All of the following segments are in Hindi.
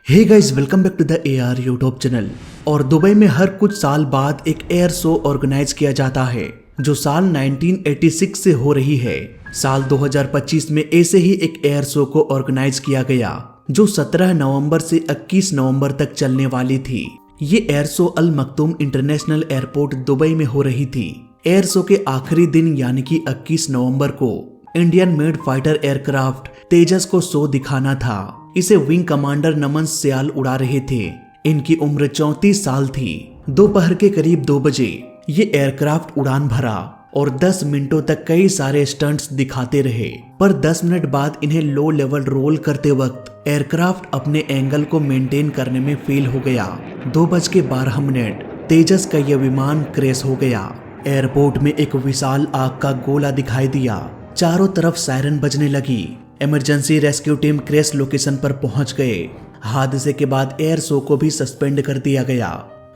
Hey guys, welcome back to the AR YouTube channel. और दुबई में हर कुछ साल बाद एक एयर शो ऑर्गेनाइज किया जाता है जो साल 1986 से हो रही है। साल 2025 में ऐसे ही एक एयर शो को ऑर्गेनाइज किया गया जो 17 नवंबर से 21 नवंबर तक चलने वाली थी। ये एयर शो अल मखदूम इंटरनेशनल एयरपोर्ट दुबई में हो रही थी। एयर शो के आखिरी दिन यानी कि 21 नवंबर को इंडियन मेड फाइटर एयरक्राफ्ट तेजस को शो दिखाना था। इसे विंग कमांडर नमन सियाल उड़ा रहे थे। इनकी उम्र 34 साल थी। दोपहर के करीब 2 बजे ये एयरक्राफ्ट उड़ान भरा और 10 मिनटों तक कई सारे स्टंट्स दिखाते रहे, पर 10 मिनट बाद इन्हें लो लेवल रोल करते वक्त एयरक्राफ्ट अपने एंगल को मेंटेन करने में फेल हो गया। 2:12 तेजस का यह विमान क्रैश हो गया। एयरपोर्ट में एक विशाल आग का गोला दिखाई दिया। चारों तरफ सायरन बजने लगी। Emergency rescue team crash location पर पहुंच गए। हादसे के बाद एयर शो को भी सस्पेंड कर दिया गया।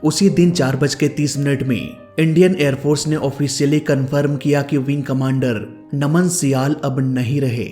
उसी दिन 4:30 में इंडियन एयरफोर्स ने ऑफिशियली कंफर्म किया कि विंग कमांडर नमन सियाल अब नहीं रहे।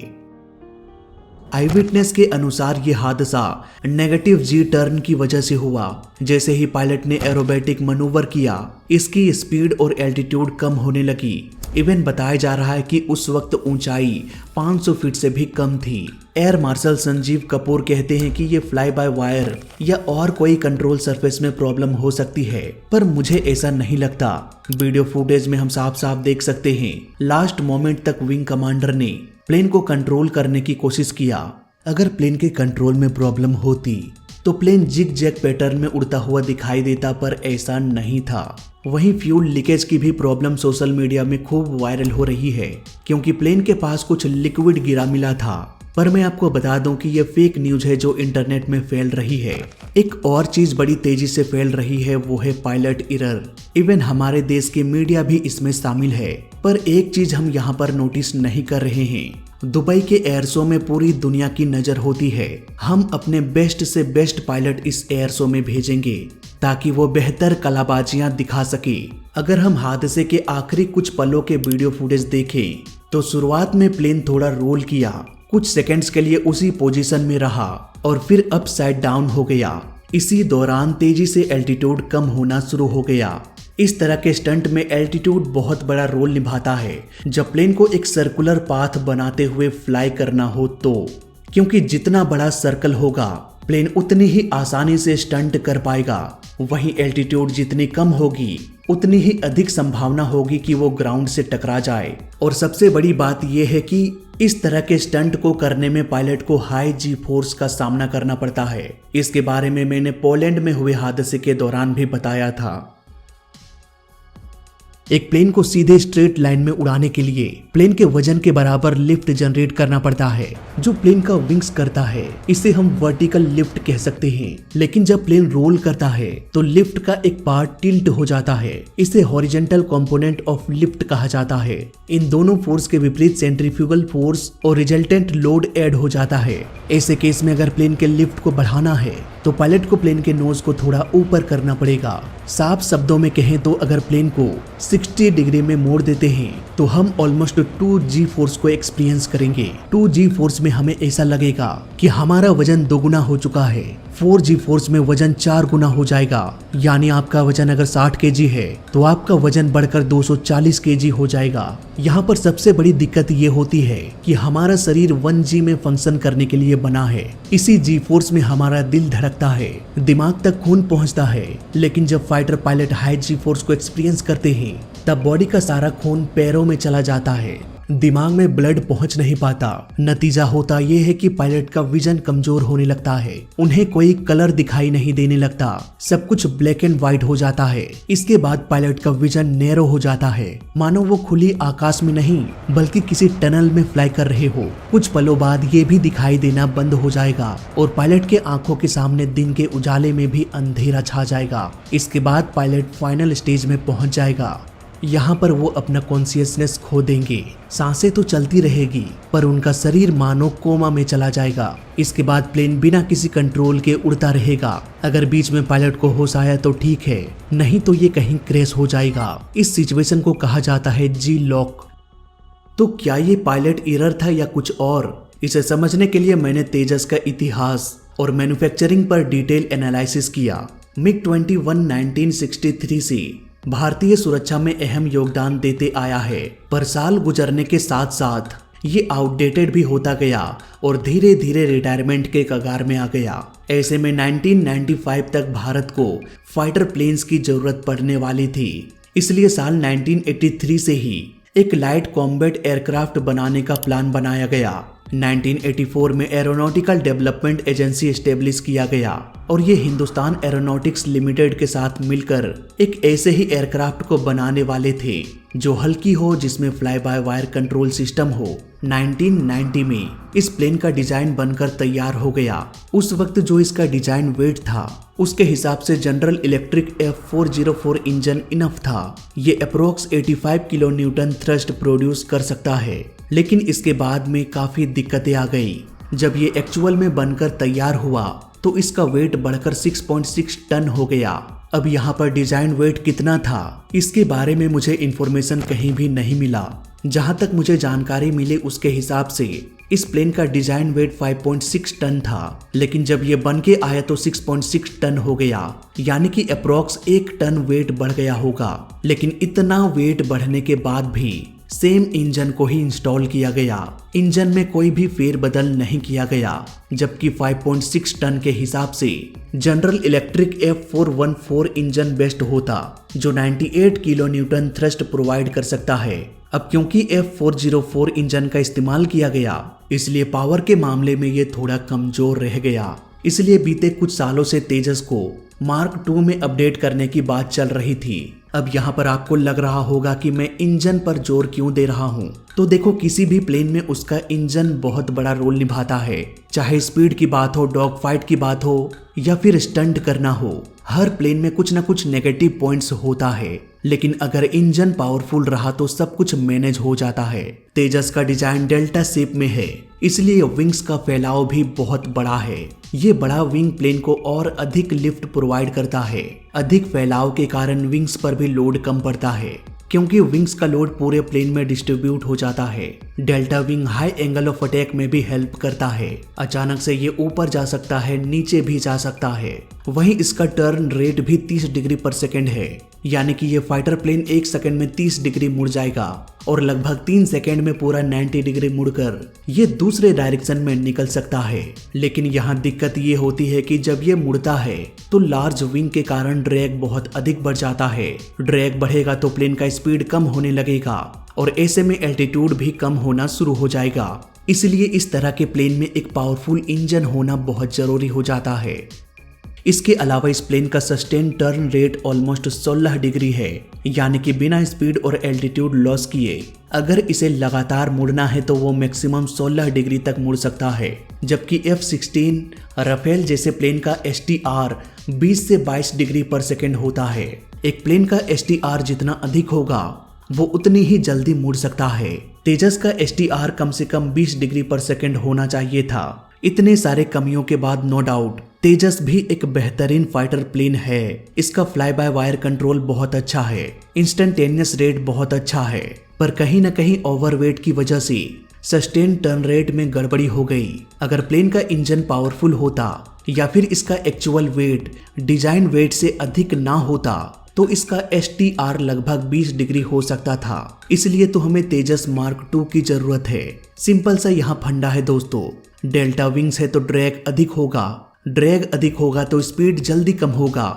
आई विटनेस के अनुसार ये हादसा नेगेटिव जी टर्न की वजह से हुआ। जैसे ही पायलट ने एरोबेटिक मनूवर किया, इसकी स्पीड और एल्टीट्यूड कम होने लगी। इवन बताया जा रहा है कि उस वक्त ऊंचाई 500 फीट से भी कम थी। एयर मार्शल संजीव कपूर कहते हैं कि ये फ्लाई बाय वायर या और कोई कंट्रोल सरफेस में प्रॉब्लम हो सकती है, पर मुझे ऐसा नहीं लगता। वीडियो फुटेज में हम साफ साफ देख सकते हैं लास्ट मोमेंट तक विंग कमांडर ने प्लेन को कंट्रोल करने की कोशिश किया। अगर प्लेन के कंट्रोल में प्रॉब्लम होती तो प्लेन जिग जैग पैटर्न में उड़ता हुआ दिखाई देता, पर ऐसा नहीं था। वहीं फ्यूल लीकेज की भी प्रॉब्लम सोशल मीडिया में खूब वायरल हो रही है, क्योंकि प्लेन के पास कुछ लिक्विड गिरा मिला था। पर मैं आपको बता दूं कि यह फेक न्यूज है जो इंटरनेट में फैल रही है। एक और चीज बड़ी तेजी से फैल रही है, वो है पायलट एरर। इवन हमारे देश की मीडिया भी इसमें शामिल है। पर एक चीज हम यहाँ पर नोटिस नहीं कर रहे हैं, दुबई के एयर शो में पूरी दुनिया की नजर होती है। हम अपने बेस्ट से बेस्ट पायलट इस एयर शो में भेजेंगे ताकि वो बेहतर कलाबाजियां दिखा सके। अगर हम हादसे के आखिरी कुछ पलों के वीडियो फुटेज देखें तो शुरुआत में प्लेन थोड़ा रोल किया, कुछ सेकंड्स के लिए उसी पोजीशन में रहा और फिर अपसाइड डाउन हो गया। इसी दौरान तेजी से एल्टीट्यूड कम होना शुरू हो गया। इस तरह के स्टंट में एल्टीट्यूड बहुत बड़ा रोल निभाता है जब प्लेन को एक सर्कुलर पाथ बनाते हुए फ्लाई करना हो तो, क्योंकि जितना बड़ा सर्कल होगा प्लेन उतनी ही आसानी से स्टंट कर पाएगा। वहीं एल्टीट्यूड जितनी कम होगी उतनी ही अधिक संभावना होगी कि वो ग्राउंड से टकरा जाए। और सबसे बड़ी बात यह है कि इस तरह के स्टंट को करने में पायलट को हाई जी फोर्स का सामना करना पड़ता है। इसके बारे में मैंने पोलैंड में हुए हादसे के दौरान भी बताया था। एक प्लेन को सीधे स्ट्रेट लाइन में उड़ाने के लिए प्लेन के वजन के बराबर लिफ्ट जनरेट करना पड़ता है जो प्लेन का विंग्स करता है। इसे हम वर्टिकल लिफ्ट कह सकते हैं। लेकिन जब प्लेन रोल करता है तो लिफ्ट का एक पार्ट टिल्ट हो जाता है। इसे हॉरिजॉन्टल कंपोनेंट ऑफ लिफ्ट कहा जाता है। इन दोनों फोर्स के विपरीत सेंट्रीफ्यूगल फोर्स और रिजल्टेंट लोड ऐड हो जाता है। ऐसे केस में अगर प्लेन के लिफ्ट को बढ़ाना है तो पायलट को प्लेन के नोज को थोड़ा ऊपर करना पड़ेगा। साफ शब्दों में कहें तो अगर प्लेन को 60 डिग्री में मोड़ देते हैं तो हम ऑलमोस्ट 2G फोर्स को एक्सपीरियंस करेंगे। 2G फोर्स में हमें ऐसा लगेगा कि हमारा वजन 2 गुना हो चुका है। 4G फोर्स में वजन 4 गुना हो जाएगा। यानी आपका वजन अगर 60 kg है तो आपका वजन बढ़कर 240 kg हो जाएगा। यहाँ पर सबसे बड़ी दिक्कत ये होती है कि हमारा शरीर 1G में फंक्शन करने के लिए बना है। इसी G फोर्स में हमारा दिल धड़कता है, दिमाग तक खून पहुँचता है। लेकिन जब fighter pilot high G force को एक्सपीरियंस करते हैं तब बॉडी का सारा खून पैरों में चला जाता है, दिमाग में ब्लड पहुंच नहीं पाता। नतीजा होता यह है कि पायलट का विजन कमजोर होने लगता है। उन्हें कोई कलर दिखाई नहीं देने लगता, सब कुछ ब्लैक एंड व्हाइट हो जाता है। इसके बाद पायलट का विजन नैरो हो जाता है, मानो वो खुली आकाश में नहीं बल्कि किसी टनल में फ्लाई कर रहे हो। कुछ पलों बाद ये भी दिखाई देना बंद हो जाएगा और पायलट के आंखों के सामने दिन के उजाले में भी अंधेरा छा जाएगा। इसके बाद पायलट फाइनल स्टेज में पहुंच जाएगा। यहाँ पर वो अपना कॉन्शियसनेस खो देंगे। सांसें तो चलती रहेगी पर उनका शरीर मानो कोमा में चला जाएगा। इसके बाद प्लेन बिना किसी कंट्रोल के उड़ता रहेगा। अगर बीच में पायलट को होश आया तो ठीक है, नहीं तो ये कहीं क्रैश हो जाएगा। इस सिचुएशन को कहा जाता है जी लॉक। तो क्या ये पायलट एरर था या कुछ और? इसे समझने के लिए मैंने तेजस का इतिहास और मैन्युफैक्चरिंग पर डिटेल एनालिसिस किया। मिग 21 1963 से भारतीय सुरक्षा में अहम योगदान देते आया है, पर साल गुजरने के साथ साथ ये आउटडेटेड भी होता गया और धीरे धीरे रिटायरमेंट के कगार में आ गया। ऐसे में 1995 तक भारत को फाइटर प्लेन्स की जरूरत पड़ने वाली थी, इसलिए साल 1983 से ही एक लाइट कॉम्बैट एयरक्राफ्ट बनाने का प्लान बनाया गया। 1984 में एरोनॉटिकल डेवलपमेंट एजेंसी एस्टेब्लिश किया गया और ये हिंदुस्तान एरोनॉटिक्स लिमिटेड के साथ मिलकर एक ऐसे ही एयरक्राफ्ट को बनाने वाले थे जो हल्की हो, जिसमें fly by wire control system हो। 1990 में इस प्लेन का डिजाइन बनकर तैयार हो गया। उस वक्त जो इसका डिजाइन वेट था उसके हिसाब से general electric F404 engine enough था। ये approx 85 kilo Newton thrust produce कर सकता है, लेकिन इसके बाद में काफी दिक्कतें आ गई। जब ये एक्चुअल में बनकर तैयार हुआ तो इसका वेट बढ़कर 6.6 टन हो गया। अब यहाँ पर डिजाइन वेट कितना था, इसके बारे में मुझे इंफॉर्मेशन कहीं भी नहीं मिला। जहाँ तक मुझे जानकारी मिली उसके हिसाब से इस प्लेन का डिजाइन वेट 5.6 टन था, लेकिन जब ये बन के आया तो 6.6 टन हो गया, यानी कि अप्रोक्स 1 टन वेट बढ़ गया होगा। लेकिन इतना वेट बढ़ने के बाद भी सेम इंजन को ही इंस्टॉल किया गया। इंजन में कोई भी फेरबदल नहीं किया गया, जबकि 5.6 टन के हिसाब से general electric F414 engine best होता, जो 98 किलो न्यूटन थ्रस्ट प्रोवाइड कर सकता है। अब क्योंकि F404 इंजन का इस्तेमाल किया गया, इसलिए पावर के मामले में ये थोड़ा कमजोर रह गया। इसलिए बीते कुछ सालों से तेजस को मार्क 2 में अपडेट करने की बात चल रही थी। अब यहाँ पर आपको लग रहा होगा कि मैं इंजन पर जोर क्यों दे रहा हूँ, तो देखो, किसी भी प्लेन में उसका इंजन बहुत बड़ा रोल निभाता है। चाहे स्पीड की बात हो, डॉग फाइट की बात हो या फिर स्टंट करना हो, हर प्लेन में कुछ ना कुछ नेगेटिव पॉइंट्स होता है। लेकिन अगर इंजन पावरफुल रहा तो सब कुछ मैनेज हो जाता है। तेजस का डिजाइन डेल्टा शेप में है, इसलिए विंग्स का फैलाव भी बहुत बड़ा है। ये बड़ा विंग प्लेन को और अधिक लिफ्ट प्रोवाइड करता है। अधिक फैलाव के कारण विंग्स पर भी लोड कम पड़ता है, क्योंकि विंग्स का लोड पूरे प्लेन में डिस्ट्रीब्यूट हो जाता है। Delta wing high angle of attack में भी हेल्प करता है। अचानक से ये ऊपर जा सकता है, नीचे भी जा सकता है। वहीं इसका टर्न रेट भी 30 डिग्री पर सेकेंड है, यानी कि ये फाइटर प्लेन 1 सेकंड में 30 डिग्री मुड़ जाएगा और लगभग 3 सेकंड में पूरा 90 डिग्री मुड़कर ये दूसरे डायरेक्शन में निकल सकता है। लेकिन यहाँ दिक्कत ये होती है कि जब ये मुड़ता है तो लार्ज विंग के कारण ड्रैग बहुत अधिक बढ़ जाता है। ड्रैग बढ़ेगा तो प्लेन का स्पीड कम होने लगेगा और ऐसे में एल्टीट्यूड भी कम होना शुरू हो जाएगा। इसलिए इस तरह के प्लेन में एक पावरफुल इंजन होना बहुत जरूरी हो जाता है। इसके अलावा इस प्लेन का sustain turn rate almost 16 degree है, यानी कि बिना स्पीड और एल्टीट्यूड लॉस किए अगर इसे लगातार मुड़ना है तो वो मैक्सिमम 16 डिग्री तक मुड़ सकता है। जबकि F-16 राफेल जैसे प्लेन का STR 20 से 22 डिग्री पर सेकेंड होता है। एक प्लेन का STR जितना अधिक होगा वो उतनी ही जल्दी मुड़ सकता है। तेजस का STR कम से कम 20 डिग्री पर सेकेंड होना चाहिए था। इतने सारे कमियों के बाद नो डाउट तेजस भी एक बेहतरीन फाइटर प्लेन है। इसका फ्लाई बाय वायर कंट्रोल बहुत अच्छा है, इंस्टेंटेनियस रेट बहुत अच्छा है, पर कहीं ना कहीं ओवरवेट की वजह से सस्टेन टर्न रेट में गड़बड़ी हो गई। अगर प्लेन का इंजन पावरफुल होता या फिर इसका एक्चुअल वेट डिजाइन वेट से अधिक ना होता तो इसका STR लगभग 20 डिग्री हो सकता था। इसलिए तो हमें तेजस मार्क 2 की जरूरत है। सिंपल सा यहाँ फंडा है दोस्तों, डेल्टा विंग्स है तो ड्रैग अधिक होगा, ड्रैग अधिक होगा तो स्पीड जल्दी कम होगा,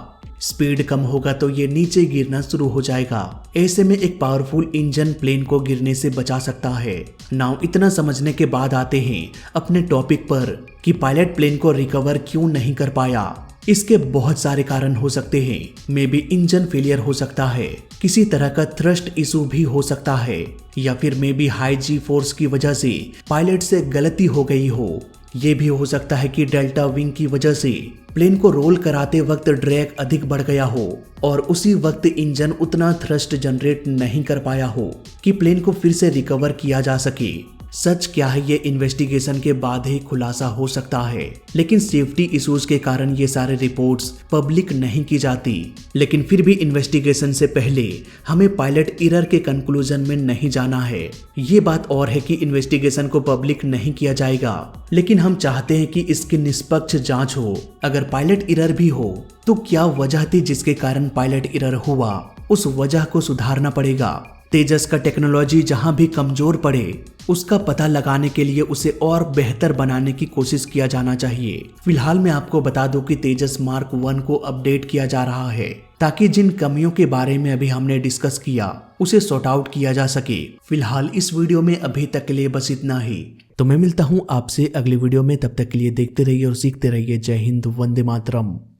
स्पीड कम होगा तो ये नीचे गिरना शुरू हो जाएगा। ऐसे में एक पावरफुल इंजन प्लेन को गिरने से बचा सकता है। नाउ इतना समझने के बाद आते हैं अपने टॉपिक पर कि पायलट प्लेन को रिकवर क्यों नहीं कर पाया। इसके बहुत सारे कारण हो सकते हैं। मे बी इंजन फेलियर हो सकता है, किसी तरह का थ्रस्ट इशू भी हो सकता है, या फिर maybe high G force की वजह से पायलट से गलती हो गई हो। ये भी हो सकता है कि डेल्टा विंग की वजह से प्लेन को रोल कराते वक्त ड्रैग अधिक बढ़ गया हो और उसी वक्त इंजन उतना थ्रस्ट जनरेट नहीं कर पाया हो कि प्लेन को फिर से रिकवर किया जा सके। सच क्या है ये इन्वेस्टिगेशन के बाद ही खुलासा हो सकता है, लेकिन सेफ्टी इश्यूज के कारण ये सारे रिपोर्ट्स पब्लिक नहीं की जाती। लेकिन फिर भी इन्वेस्टिगेशन से पहले हमें पायलट एरर के कंक्लूजन में नहीं जाना है। ये बात और है कि इन्वेस्टिगेशन को पब्लिक नहीं किया जाएगा, लेकिन हम चाहते हैं कि इसकी निष्पक्ष जांच हो। अगर पायलट एरर भी हो तो क्या वजह थी जिसके कारण पायलट एरर हुआ, उस वजह को सुधारना पड़ेगा। तेजस का टेक्नोलॉजी जहां भी कमजोर पड़े उसका पता लगाने के लिए उसे और बेहतर बनाने की कोशिश किया जाना चाहिए। फिलहाल मैं आपको बता दूं कि तेजस मार्क 1 को अपडेट किया जा रहा है ताकि जिन कमियों के बारे में अभी हमने डिस्कस किया उसे सॉर्ट आउट किया जा सके। फिलहाल इस वीडियो में अभी तक के लिए बस इतना ही। तो मैं मिलता हूँ आपसे अगली वीडियो में, तब तक के लिए देखते रहिए और सीखते रहिए। जय हिंद, वंदे मातरम।